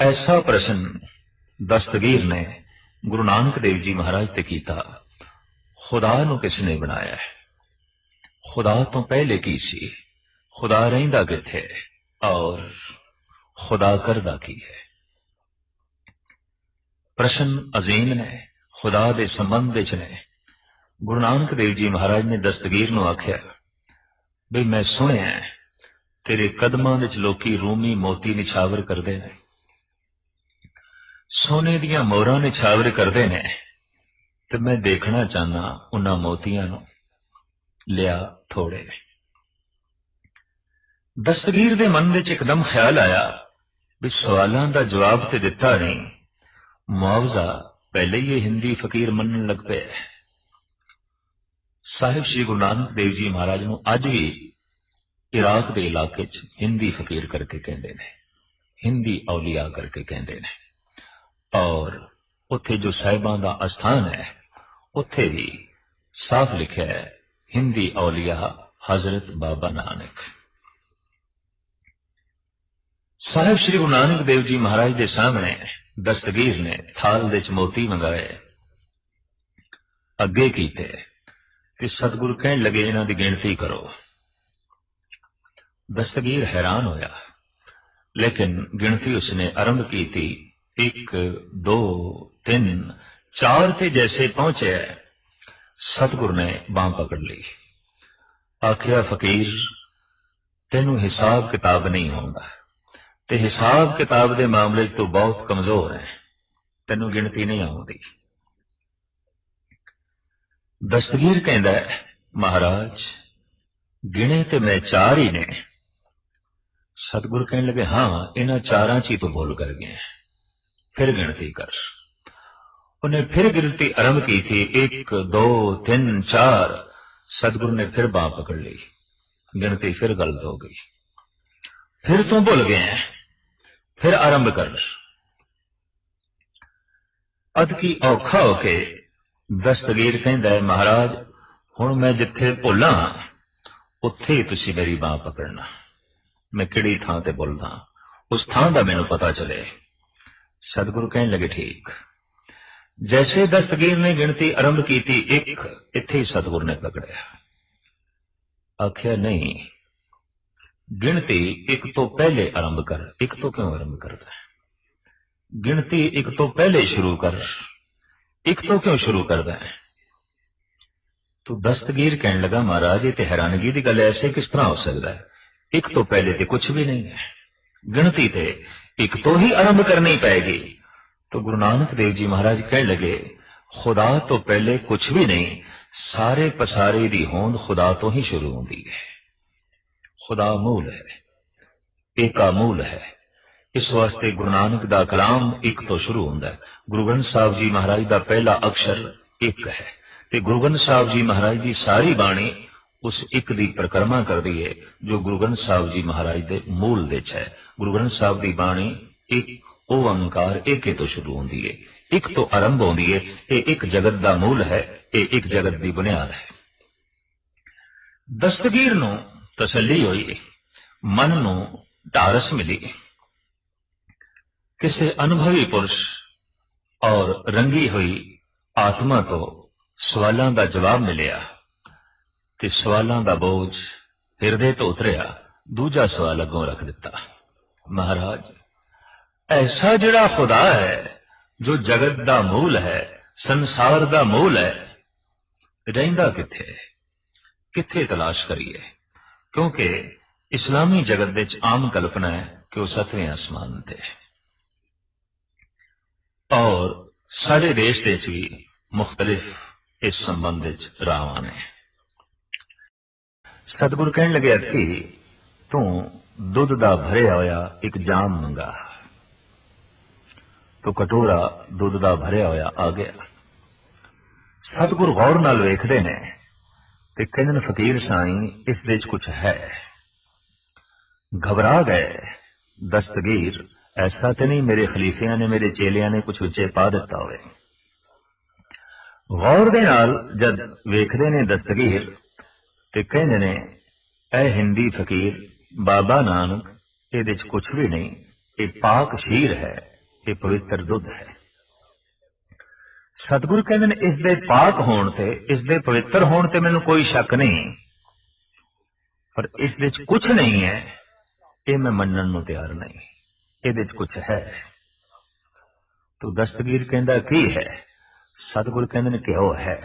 ऐसा प्रश्न दस्तगीर ने गुरु नानक देव जी महाराज ते कीता, खुदा नूं किसने बनाया है? खुदा तो पहले की सी? खुदा रहिंदा किथे और खुदा करदा की है? प्रश्न अजीम ने, खुदा दे संबंध विच ने। गुरु नानक देव जी महाराज ने दस्तगीर नूं आख्या भी मैं सुनिया तेरे कदमां विच लोकी रूमी मोती निछावर करदे ने, सोने दियां मोहरां निछावर करदे ने, ते मैं देखना चाहना उन्हां मोतियां नूं, लिया थोड़े। दस्तगीर दे मन विच एकदम ख्याल आया भी सवालां दा जवाब ते दिता नहीं, मुआवजा पहले ही हिंदी फकीर मनन लग पे। साहिब श्री गुरु नानक देव जी महाराज नूं अज भी इराक दे इलाके च हिंदी फकीर करके कहंदे ने, हिंदी औलिया करके कहंदे ने। और उत्थे जो साहिबां दा अस्थान है उत्थे भी साफ लिखा है हिंदी औलिया हजरत बाबा नानक। साहिब श्री गुरु नानक देव जी महाराज के सामने दस्तगीर ने थाल दे च मोती मंगाए, अगे कीते ते सतगुरु कहन लगे इन्हां दी गिणती करो। दस्तगीर हैरान होया, लेकिन गिणती उसने आरंभ की थी, 1 2 3 4 ते जैसे पहुंचे सतगुरु ने बांह पकड़ ली, आखिया फकीर तेनू हिसाब किताब नहीं होंदा, ते हिसाब किताब दे मामले तो बहुत कमजोर है, तेनू गिणती नहीं आउंदी। दस्तगीर कहंदा है महाराज गिणे ते मैं 4 ही ने। सतगुरु कहने लगे हाँ इन्हां 4 च ही तो भूल कर गए, फिर गिणती कर। उन्हें फिर गिनती आरंभ की थी, 1 2 3 4। सतगुरु ने फिर बांह पकड़ ली, गिनती फिर गलत हो गई, फिर तो भूल गए हैं, फिर आरंभ कर। अद की औखा होके दस्तगीर कहंदा है महाराज हुण मैं जिथे भुला उत्थे ही तुसीं मेरी बांह पकड़ना, मैं किहड़ी थां ते भुलदा उस थां दा मैनूं पता चले। सतगुरु कहने लगे ठीक। जैसे दस्तगीर ने गिनती आरंभ की थी 1, इत्थे ही सतगुरु ने पकड़िया, आख्या नहीं गिनती 1 तो पहले आरंभ कर। 1 तो क्यों आरंभ करता है? गिनती 1 तो पहले शुरू कर, 1 तो क्यों शुरू करता है? तो दस्तगीर कहने लगा महाराज ये तो हैरानगी की गल, ऐसे किस तरह हो सकता है? 1 तो पहले तो कुछ भी नहीं है, गिनती थे 1 तो ही आरंभ करनी पड़ेगी। तो गुरु नानक देव जी महाराज कह लगे खुदा तो पहले कुछ भी नहीं, सारे पसारे दी होंद खुदा तो ही शुरू होती है। खुदा मूल है, एका मूल है। इस वास्ते गुरु नानक दा कलाम 1 तो शुरू होंदा है। गुरु ग्रंथ साहब जी महाराज दा पहला अक्षर 1 है, ते गुरु ग्रंथ साहब जी महाराज दी सारी बाणी उस 1 दी परिक्रमा करदी है जो गुरु ग्रंथ साहब जी महाराज दे मूल दे है। गुरु ग्रंथ साहब दी बाणी 1 ओंकार 1 तो शुरू होंदी है, 1 तो आरंभ होंदी है। ये 1 जगत दा मूल है, ये 1 जगत दी बुनियाद है। दस्तगीर नूं तसल्ली हुई, मन नूं ढारस मिली, किसी अनुभवी पुरुष और रंगी हुई आत्मा तो सवालों का जवाब मिलिया, ते सवालों का बोझ हिरदे तो उतरिया। दूजा सवाल अगों रख दिता, महाराज ऐसा जिहड़ा खुदा है जो जगत दा मूल है, संसार दा मूल है, रहिंदा किथे? किथे तलाश करिए? क्योंकि इस्लामी जगत विच आम कल्पना है कि वह 7वें आसमान ते है, और सारे देश दे भी मुख्तलिफ इस संबंध विच रावां ने। सतगुरु कहने लगे अति तू दुध दा भरिया होया 1 जाम मंगा, तो कटोरा दुध दा भरिया होया आ गया। सतगुरु गौर नाल वेखदे ने ते कहंदे फकीर साईं इस दे च कुछ है। घबरा गए दस्तगीर, ऐसा तो नहीं मेरे खलीफिया ने मेरे चेलिया ने कुछ विचे पा दिता होवे। गौर दे नाल जद वेखदे ने दस्तगीर ते कहंदे ने ऐ हिंदी फकीर बाबा नानक इहदे च कुछ भी नहीं, ये पाक शीर है, ये पवित्र दुध है। सतगुरु कहते ने इस दे पाक होण ते, इस दे पवित्र होण ते मैनूं कोई शक नहीं, पर इस दे च कुछ नहीं है, ये मैं मनण नूं तैयार नहीं। इहदे च कुछ है। तो दस्तगीर कहंदा की है? सतगुरु कहंदे ने घिओ है।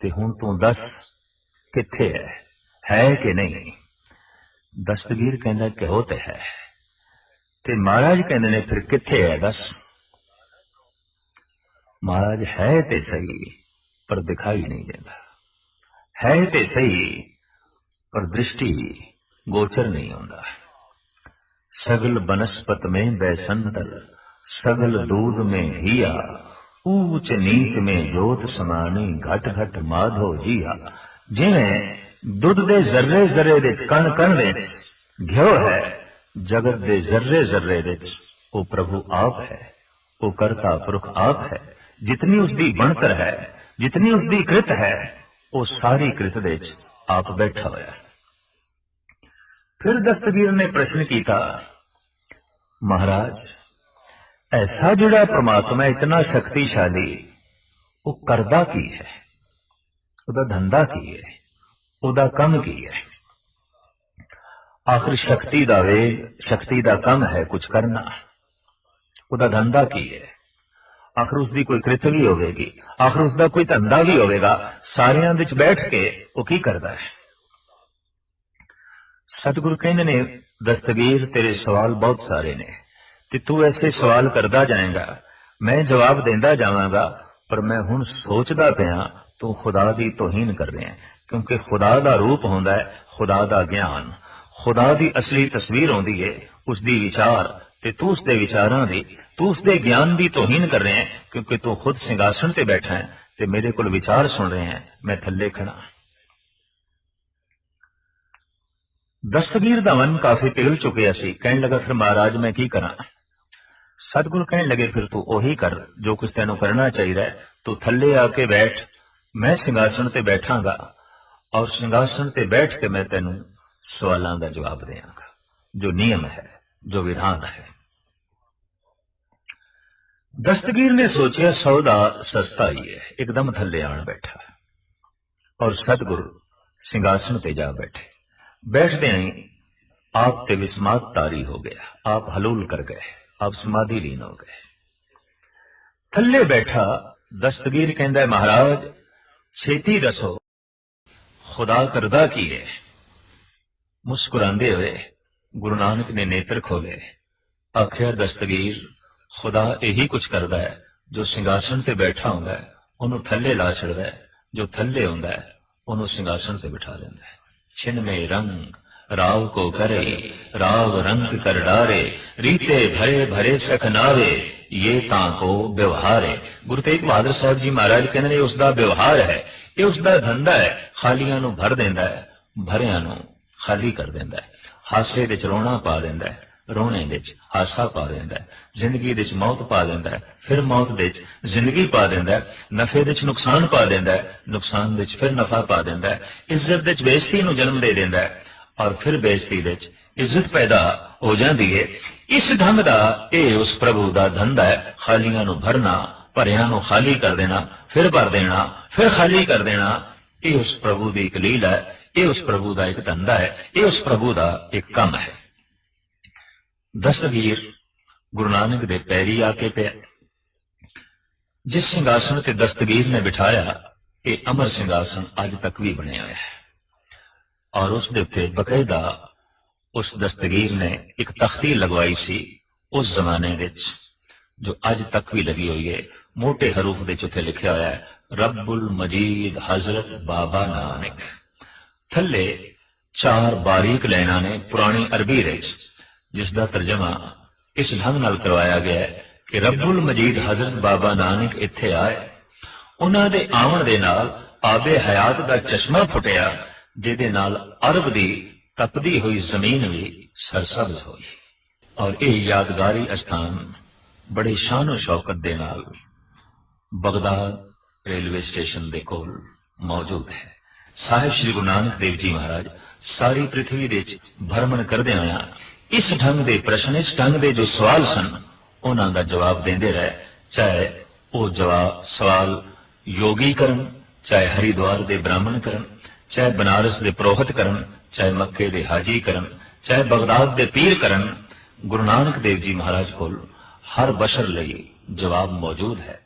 ते हुण तूं दस कित्थे है कि नहीं? दस्तगीर कहंदा घिओ ते है। ते महाराज कहंदे ने फिर कित्थे है दस? महाराज है ते सही पर दिखाई नहीं देता, है ते सही पर दृष्टि गोचर नहीं होता। सगल बनस्पत में बैसंतर, सगल दूध में हिया, ऊंच नीच में जोत समानी, घट घट माधो जिया। जिवें दुध दे जर्रे जर्रे दे कण कण विच घिओ है, जगत दे जर्रे जर्रे विच वो प्रभु आप है, वो करता पुरख आप है। जितनी उसकी बनतर है, जितनी उसकी कृत है, वो सारी कृत दे आप बैठा हुआ है। फिर दस्तगीर ने प्रश्न किया, महाराज ऐसा जुड़ा परमात्मा इतना शक्तिशाली, वो करदा की है, उदा धंधा की है, उदा कम की है? आखिर शक्ति दा वेग, शक्ति दा कम है कुछ करना, उदा धंधा की है? आखिर उसकी कोई कृत भी होगी, आखिर उसका कोई धंधा भी होगा, सारियां विच बैठ के वो की करता है? सतगुरु कहने ने, दस्तगीर तेरे सवाल बहुत सारे ने, ते तू ऐसे सवाल करता जाएगा, मैं जवाब देंदा जावांगा, पर मैं हुण सोचदा पिया तू खुदा दी तौहीन कर रहे हैं। क्योंकि खुदा दा रूप होंदा है, खुदा दा ज्ञान, खुदा दी असली तस्वीर होंदी है, उसदी विचार, ते तू उसदे विचारां दी, तू उसदे ज्ञान दी तौहीन कर रहे हैं। क्योंकि तू खुद सिंहासन ते बैठा है ते मेरे कोल विचार सुन रहे हैं, मैं थल्ले खड़ा। दस्तगीर दा मन काफी पिघल चुकिया सी, कहने लगा फिर महाराज मैं की करा? सतगुरु कहने लगे फिर तू ओही कर जो कुछ तेनों करना चाहिए, तू थल्ले आके बैठ, मैं सिंहासन ते बैठांगा और सिंहासन ते बैठ के मैं तेनों सवालों का जवाब देंगा, जो नियम है, जो विधान है। दस्तगीर ने सोचा सौदा सस्ता ही है, एकदम थल्ले आन बैठा और सतगुरु सिंहासन ते जा बैठे। बैठते ही आप ते विस्मात तारी हो गया, आप हलूल कर गए, आप समाधि लीन हो गए। थल्ले बैठा दस्तगीर कहंदा है, महाराज छेती दसो खुदा करदा की है? मुस्कुरांदे हुए गुरु नानक ने नेत्र खोले, आखिया दस्तगीर खुदा यही कुछ करदा है, जो सिंहासन ते बैठा होंदा है उन्होंने थल्ले ला छड़दा है, जो थल्ले होंदा है उन्होंने सिंहासन ते बिठा देंदा है। छिन में रंग राव को करे, राव रंग कर डारे, रीते भरे भरे सखनावे, ये ताको व्यवहार है। गुरु तेग बहादुर साहब जी महाराज कहते हैं उसका व्यवहार है, ये उसका धंधा है। खालियां नूं भर देंदा है, भरियां नूं खाली कर देंदा है। हासे विच रोना पा देंदा है, रोने विच हासा पा देंदा है। जिंदगी विच मौत पा देंदा है, फिर मौत विच जिंदगी पा देंदा है। नफे विच नुकसान पा देंदा है, नुकसान विच फिर नफा पा देंदा है। इज्जत विच बेइज्जती नूं जन्म दे देंदा है और फिर बेइज्जती विच इज्जत पैदा हो जाती है। इस ढंग का यह उस प्रभु का धंधा है, खालियां नूं भरना, भरियां नूं खाली कर देना, फिर भर देना, फिर खाली कर देना। यह उस प्रभु की एक लीला है, यह उस प्रभु का एक धंधा है, यह उस प्रभु का एक काम है। दस्तगीर गुरु नानक दे पैरी आके पे, जिस सिंहासन ते दस्तगीर ने बिठाया ये अमर सिंहासन अज तक भी बने हुआ है और उस दे उत्ते बकायदा उस दस्तगीर ने एक तख्ती लगवाई सी उस जमाने विच, जो अज तक भी लगी हुई है। मोटे हरूफ दे उत्ते लिखा हुआ है, रब्बुल मजीद हजरत बाबा नानक। थल्ले चार बारीक लाइनां ने पुरानी अरबी विच, जिसका तर्जमा इस ढंग नाल करवाया गया है कि रब्बुल मजीद हजरत बाबा नानक इत्थे आए, उन्हां दे आवन दे नाल आबे हयात दा चश्मा फुटिया, जिहदे नाल अरब दी तपदी हुई जमीन भी सरसब्ज हुई। और यह यादगारी स्थान बड़े शानो शौकत दे नाल बगदाद रेलवे स्टेशन दे कोल मौजूद है। साहिब श्री गुरु नानक देव जी महाराज सारी पृथ्वी दे भ्रमण करदे होया इस ढंग के प्रश्न, इस ढंग के जो सवाल सन, उन्हों का जवाब देंदे रहे। चाहे वो जवाब सवाल योगी करन, चाहे हरिद्वार के ब्राह्मण करन, चाहे बनारस के पुरोहित करन, चाहे मक्के के हाजी करन, चाहे बगदाद के पीर करन, गुरु नानक देव जी महाराज को हर बशर लई जवाब मौजूद है।